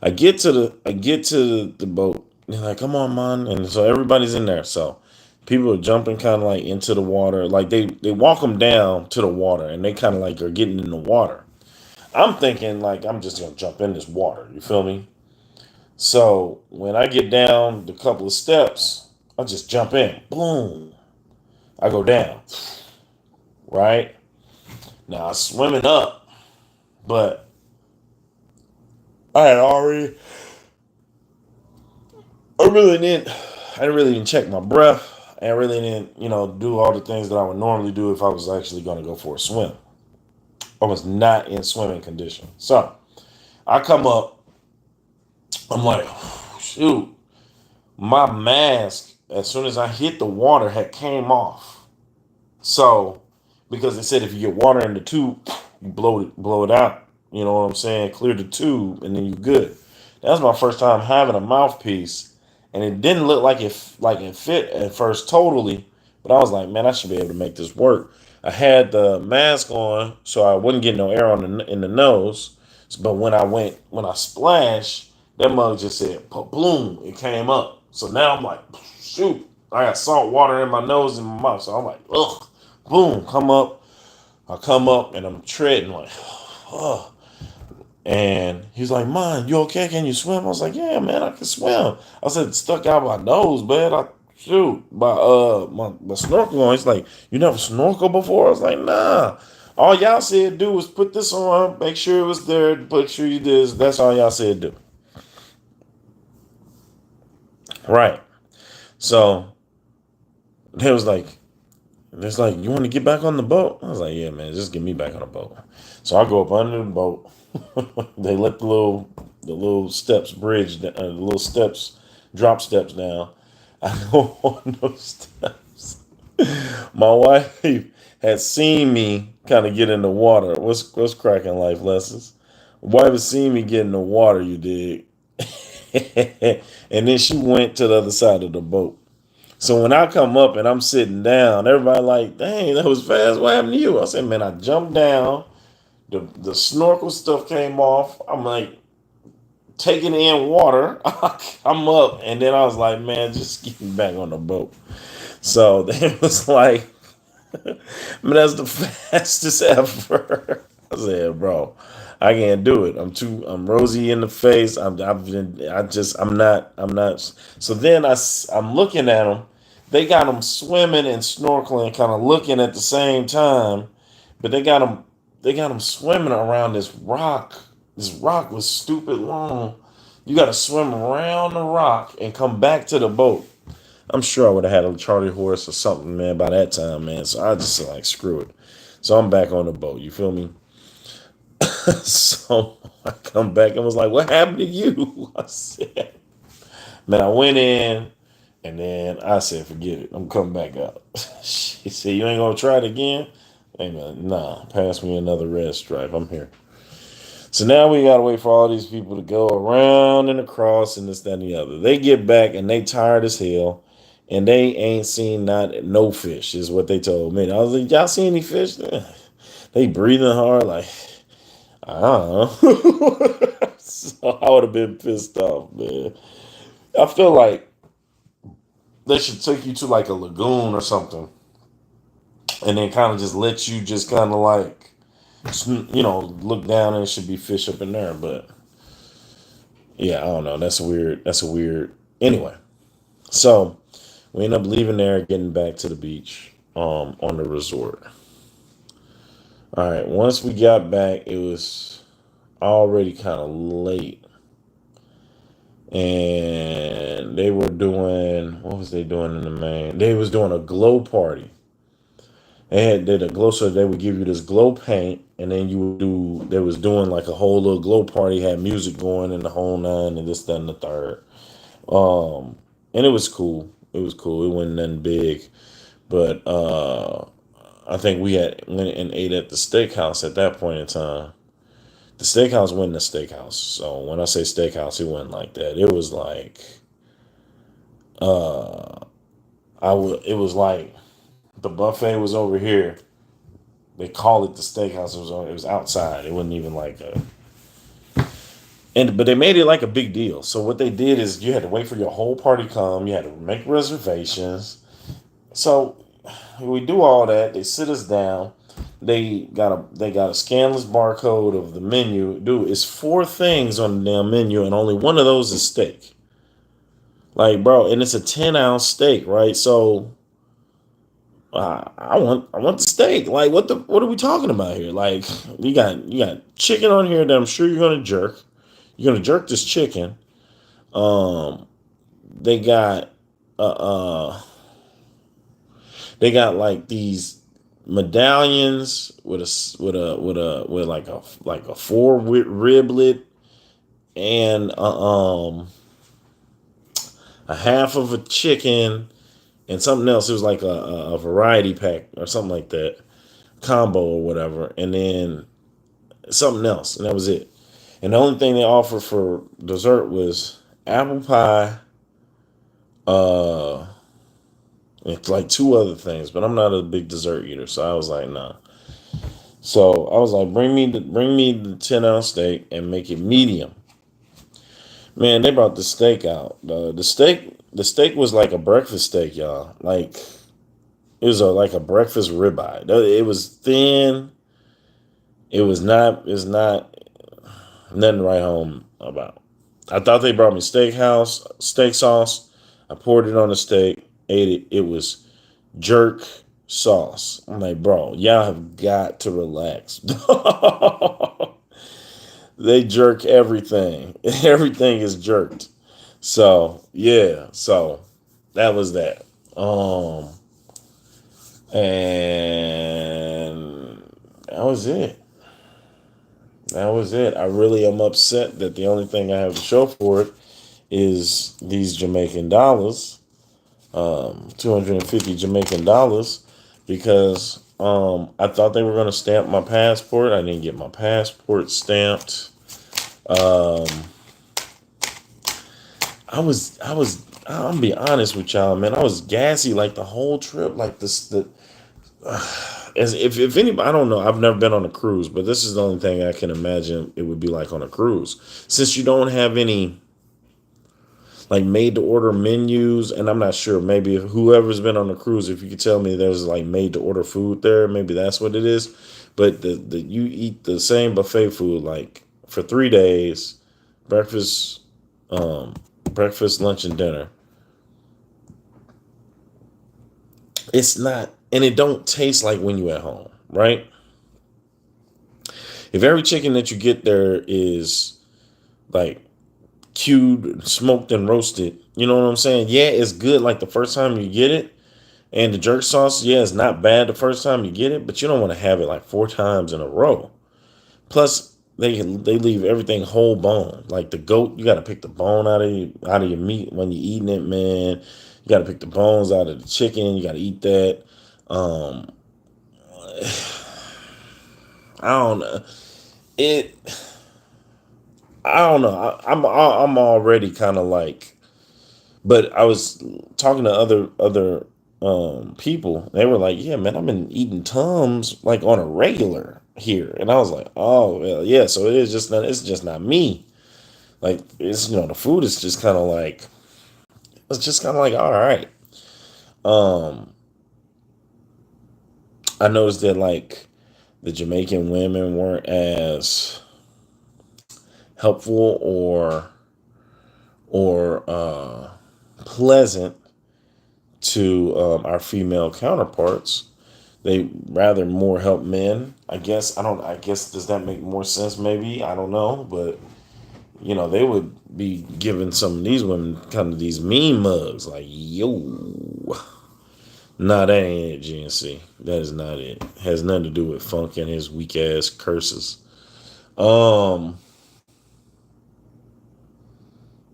I get to the boat. They're like, come on, man. And so everybody's in there. So people are jumping kind of like into the water. Like they walk them down to the water and they kind of like are getting in the water. I'm thinking like, I'm just going to jump in this water. You feel me? So when I get down the couple of steps, I just jump in. Boom. I go down. Right? Now I'm swimming up, but I didn't really check my breath. I really didn't, do all the things that I would normally do if I was actually going to go for a swim. I was not in swimming condition. So I come up, I'm like, shoot, my mask, as soon as I hit the water, had came off. So, because they said if you get water in the tube, you blow it out. You know what I'm saying? Clear the tube, and then you're good. That was my first time having a mouthpiece, and it didn't look like it fit at first totally, but I was like, man, I should be able to make this work. I had the mask on, so I wouldn't get no air in the nose. But when I splashed, that mug just said, bloom, it came up. So now I'm like, shoot, I got salt water in my nose and my mouth. So I'm like, ugh, boom, come up. I come up and I'm treading like, ugh. And he's like, man, you okay? Can you swim? I was like, yeah, man, I can swim. I said, it stuck out my nose, man. My snorkel on. He's like, you never snorkeled before? I was like, nah. All y'all said do was put this on, make sure it was there, make sure you did this. That's all y'all said do. Right. So they was like, you want to get back on the boat? I was like, yeah, man, just get me back on the boat. So I go up under the boat. They let the little steps bridge, the little steps, drop steps down. I go on those steps. My wife had seen me kind of get in the water. What's cracking life lessons? My wife had seen me get in the water, you dig? And then she went to the other side of the boat. So when I come up and I'm sitting down, everybody like, dang, that was fast. What happened to you? I said, man, I jumped down. The snorkel stuff came off. I'm like taking in water. I'm up. And then I was like, man, just get me back on the boat. So it was like, man, that's the fastest ever. I said, bro, I can't do it. I'm rosy in the face. I'm not. So then I'm looking at them. They got them swimming and snorkeling, kind of looking at the same time, but they got them swimming around this rock. This rock was stupid long. You got to swim around the rock and come back to the boat. I'm sure I would have had a Charlie horse or something, man, by that time, man. So I just like screw it. So I'm back on the boat. You feel me? So I come back and was like, "What happened to you?" I said, "Man, I went in, and then I said, forget it. I'm coming back out." She said, "You ain't gonna try it again?" Hey man, nah. Pass me another red stripe. I'm here. So now we gotta wait for all these people to go around and across and this, that, and the other. They get back and they tired as hell, and they ain't seen no fish. Is what they told me. I was like, "Y'all see any fish?" They breathing hard like. I don't know. So I would have been pissed off, man. I feel like they should take you to like a lagoon or something, and then kind of just let you just kind of like, look down and it should be fish up in there. But yeah, I don't know. That's weird. That's a weird. Anyway, so we end up leaving there, getting back to the beach, on the resort. All right. Once we got back, it was already kind of late. And they were doing, what was they doing in the main? They was doing a glow party. Did a glow, so they would give you this glow paint, and then you would do. They was doing like a whole little glow party, had music going and the whole nine, and this, that, and the third. And it was cool. It was cool. It wasn't nothing big, but I think we had went and ate at the steakhouse at that point in time. The steakhouse wasn't a steakhouse. So when I say steakhouse, it wasn't like that. It was like uh it was like the buffet was over here. They call it the steakhouse. It was outside. It wasn't even like but they made it like a big deal. So what they did is you had to wait for your whole party to come. You had to make reservations. So we do all that. They sit us down. They got a scanless barcode of the menu. Dude, it's 4 things on the damn menu, and only one of those is steak. Like, bro, and it's a 10-ounce steak, right? So I want the steak. Like, what are we talking about here? Like, you got chicken on here that I'm sure you're gonna jerk. You're gonna jerk this chicken. They got they got like these medallions with like a 4 riblet and a half of a chicken and something else. It was like a variety pack or something like that, combo or whatever, and then something else, and that was it. And the only thing they offered for dessert was apple pie, it's like 2 other things, but I'm not a big dessert eater, so I was like, nah. So I was like, bring me the 10-ounce steak and make it medium. Man, they brought the steak out. The steak was like a breakfast steak, y'all. Like it was like a breakfast ribeye. It was thin. It's not nothing to write home about. I thought they brought me steak sauce. I poured it on the steak, ate it. It was jerk sauce. I'm like, bro, y'all have got to relax. They jerk everything. Everything is jerked. So yeah, so that was that. And that was it. That was it. I really am upset that the only thing I have to show for it is these Jamaican dollars, 250 Jamaican dollars, because I thought they were going to stamp my passport. I didn't get my passport stamped. I'll be honest with y'all, man. I was gassy like the whole trip, like as if anybody, I don't know. I've never been on a cruise, but this is the only thing I can imagine it would be like on a cruise. Since you don't have any like made to order menus, and I'm not sure, maybe if whoever's been on a cruise, if you could tell me there's like made to order food there, maybe that's what it is. But the you eat the same buffet food like for 3 days, breakfast, um, breakfast, lunch, and dinner. It's not, and it don't taste like when you at home, right? If every chicken that you get there is like cued, smoked, and roasted, you know what I'm saying? Yeah, it's good like the first time you get it. And the jerk sauce, yeah, it's not bad the first time you get it, but you don't want to have it like 4 times in a row. Plus, they leave everything whole bone. Like the goat, you got to pick the bone out of your meat when you're eating it, man. You got to pick the bones out of the chicken. You got to eat that. Um, I don't know. It. I don't know. I'm already kind of like, but I was talking to other people. They were like, "Yeah, man, I've been eating Tums like on a regular here," and I was like, "Oh, well, yeah." So it is just not. It's just not me. Like it's the food is just kind of like it's just kind of like all right. Um, I noticed that like the Jamaican women weren't as helpful or pleasant to our female counterparts. They rather more help men. I guess I don't. I guess does that make more sense? Maybe I don't know, but they would be giving some of these women kind of these mean mugs, like yo. Nah, that ain't it, GNC. That is not it. Has nothing to do with Funk and his weak ass curses. Um,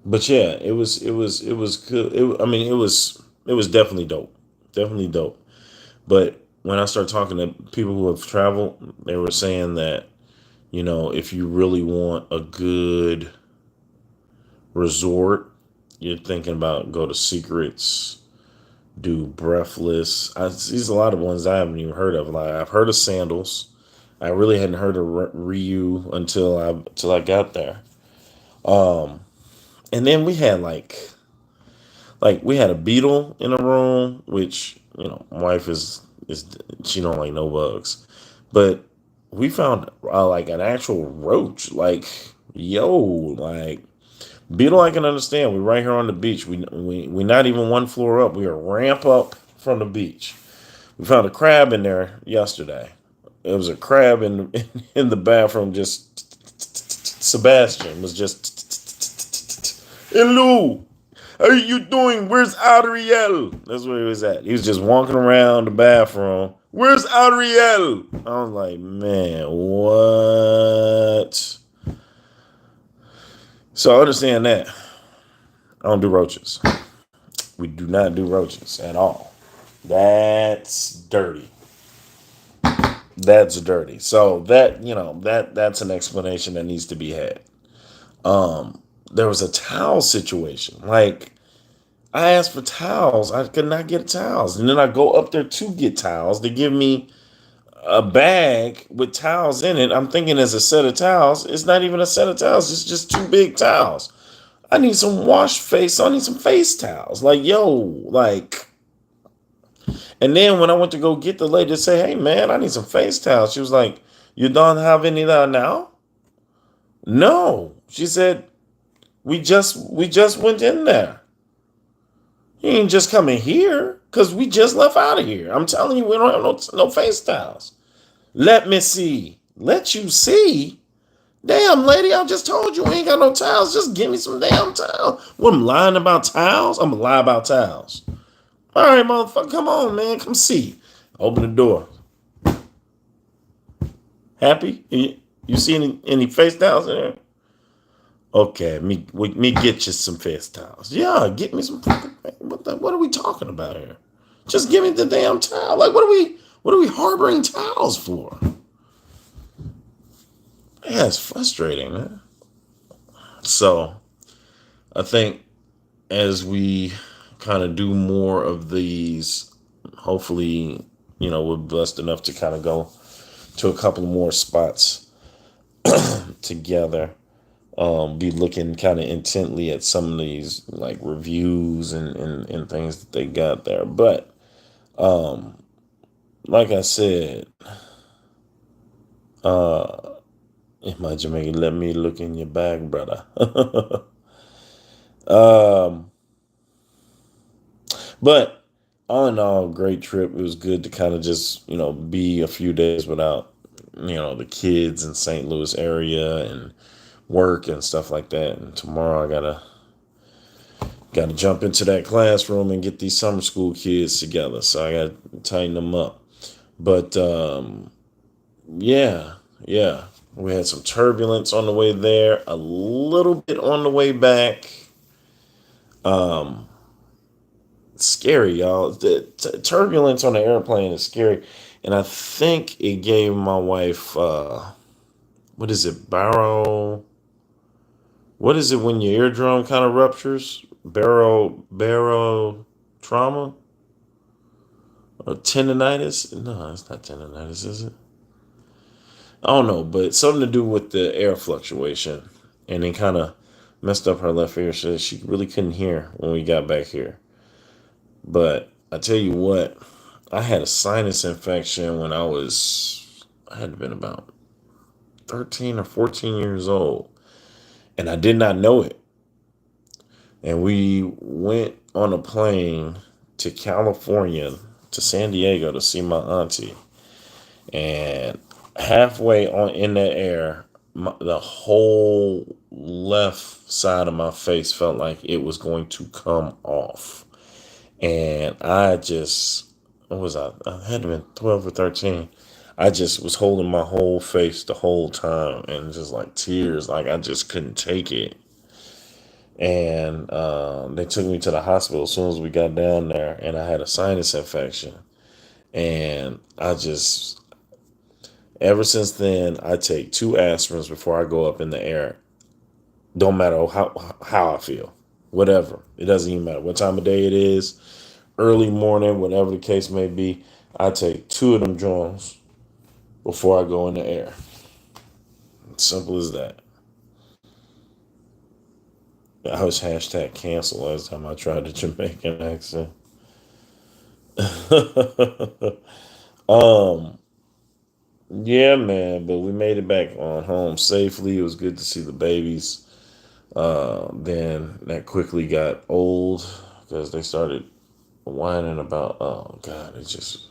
but yeah, it was good. I mean, it was definitely dope, definitely dope. But when I start talking to people who have traveled, they were saying that if you really want a good resort, you're thinking about go to Secrets, do Breathless. These a lot of ones I haven't even heard of. Like I've heard of Sandals. I really hadn't heard of Ryu until I got there. Um, and then we had like we had a beetle in a room, which my wife is she don't like no bugs, but we found like an actual roach. Like like beetle, I can understand. We're right here on the beach. We not even one floor up. We are ramp up from the beach. We found a crab in there yesterday. It was a crab in the bathroom. Just Sebastian was just hello. How are you doing? Where's Adriel? That's where he was at. He was just walking around the bathroom. Where's Adriel? I was like, man, what? So I understand that. I don't do roaches. We do not do roaches at all. That's dirty. That's dirty. So that's an explanation that needs to be had. There was a towel situation. Like I asked for towels. I could not get towels. And then I go up there to get towels. They give me a bag with towels in it. I'm thinking it's a set of towels. It's not even a set of towels. It's just two big towels. I need some wash face. I need some face towels. Like, yo, like. And then when I went to go get the lady to say, hey, man, I need some face towels. She was like, you don't have any there now? No. She said, we just went in there. You ain't just coming here because we just left out of here. I'm telling you, we don't have no face towels. Let me see. Let you see? Damn, lady, I just told you we ain't got no towels. Just give me some damn towels. What, I'm lying about towels? I'm going to lie about towels. All right, motherfucker, come on, man. Come see. Open the door. Happy? You see any face towels in there? Okay, me get you some face towels. Yeah, get me some fucking. What are we talking about here? Just give me the damn towel. Like, what are we harboring towels for? Yeah, it's frustrating, man. So, I think as we kind of do more of these, hopefully, we're blessed enough to kind of go to a couple more spots together. Be looking kind of intently at some of these like reviews and things that they got there. But like I said, In my Jamaican, let me look in your bag, brother. um, but all in all, great trip. It was good to kind of just, be a few days without, the kids in St. Louis area and work and stuff like that. And tomorrow I gotta jump into that classroom and get these summer school kids together. So I gotta tighten them up. But yeah, yeah. We had some turbulence on the way there, a little bit on the way back. Um, Scary, y'all. The turbulence on the airplane is scary, and I think it gave my wife what is it, baro? What is it when your eardrum kind of ruptures? Baro trauma or tendonitis? No, it's not tendonitis, is it? I don't know, but something to do with the air fluctuation, and it kind of messed up her left ear, so she really couldn't hear when we got back here. But I tell you what, I had a sinus infection when I had been about 13 or 14 years old, and I did not know it. And we went on a plane to California, to San Diego to see my auntie. And halfway on in the air, the whole left side of my face felt like it was going to come off. And I just, what was I had to been 12 or 13. I just was holding my whole face the whole time and just like tears, like I just couldn't take it. And they took me to the hospital as soon as we got down there, and I had a sinus infection. And ever since then, I take 2 aspirins before I go up in the air. Don't matter how I feel, whatever. It doesn't even matter what time of day it is, early morning, whatever the case may be. I take 2 of them drones before I go in the air. Simple as that. I was hashtag cancel last time I tried the Jamaican accent. um, yeah, man, but we made it back on home safely. It was good to see the babies. Then that quickly got old because they started whining about, oh God, it's just,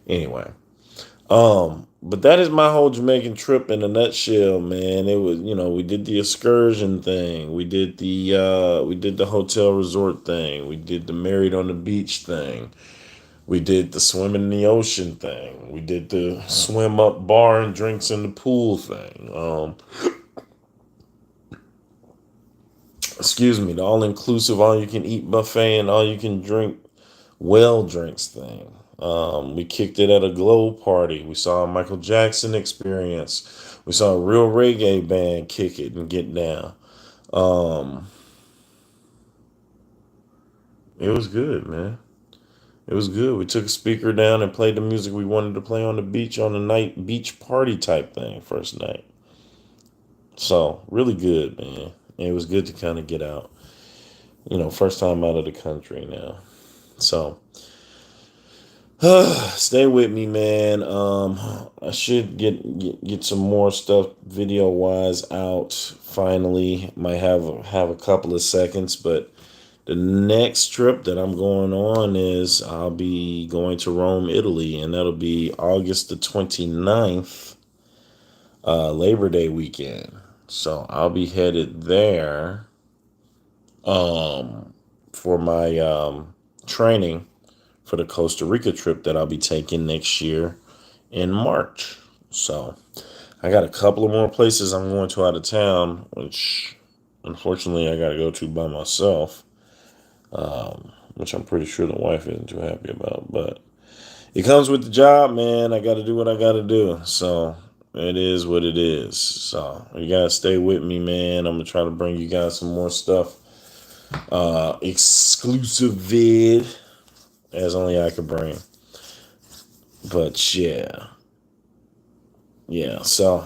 anyway. But that is my whole Jamaican trip in a nutshell, man. It was, we did the excursion thing. We did the hotel resort thing. We did the married on the beach thing. We did the swimming in the ocean thing. We did the swim up bar and drinks in the pool thing. Excuse me, the all inclusive, all you can eat buffet and all you can drink well drinks thing. We kicked it at a glow party. We saw a Michael Jackson experience. We saw a real reggae band kick it and get down. Um, it was good, man. It was good. We took a speaker down and played the music we wanted to play on the beach on the night beach party type thing first night. So really good, man. It was good to kind of get out. First time out of the country now. So stay with me, man. I should get some more stuff video wise out. Finally, might have a couple of seconds, but the next trip that I'm going on is I'll be going to Rome, Italy, and that'll be August the 29th, Labor Day weekend. So I'll be headed there for my training for the Costa Rica trip that I'll be taking next year in March. So I got a couple of more places I'm going to out of town, which unfortunately I got to go to by myself, which I'm pretty sure the wife isn't too happy about. But it comes with the job, man. I got to do what I got to do. So it is what it is. So you guys stay with me, man. I'm going to try to bring you guys some more stuff. Exclusive vid as only I could bring. But yeah. So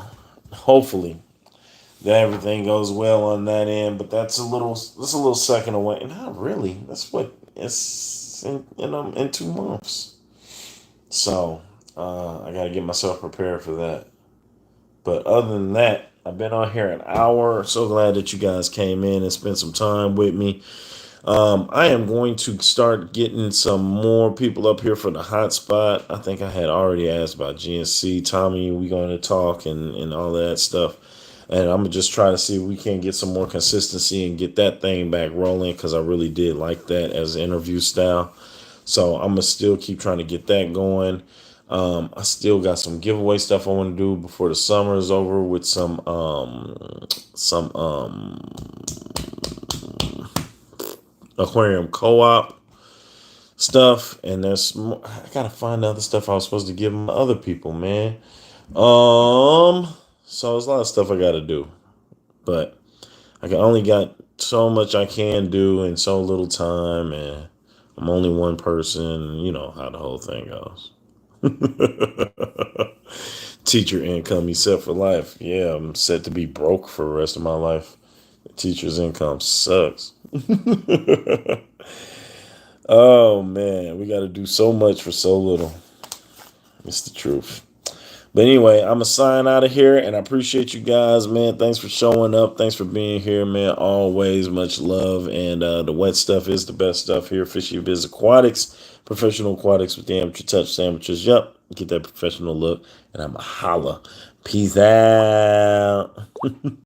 hopefully that everything goes well on that end. But that's a little second away. Not really. That's what it's in 2 months. So I gotta get myself prepared for that. But other than that, I've been on here an hour. So glad that you guys came in and spent some time with me. I am going to start getting some more people up here for the hot spot. I think I had already asked about GNC. Tommy, we going to talk and all that stuff. And I'm going to just try to see if we can get some more consistency and get that thing back rolling, because I really did like that as an interview style. So I'm going to still keep trying to get that going. I still got some giveaway stuff I want to do before the summer is over with some aquarium co-op stuff, and there's more. I gotta find other stuff I was supposed to give my other people, man. So there's a lot of stuff I gotta do, but only got so much I can do in so little time, and I'm only one person. You know how the whole thing goes. Teacher income, you set for life. Yeah, I'm set to be broke for the rest of my life. Teacher's income sucks. Oh man, we got to do so much for so little. It's the truth. But anyway, I'm gonna sign out of here, and I appreciate you guys, man. Thanks for showing up. Thanks for being here, man. Always much love. And the wet stuff is the best stuff here. FishyBizzAquatics, professional aquatics with the amateur touch sandwiches. Yup, get that professional look, and I'm a holla. Peace out.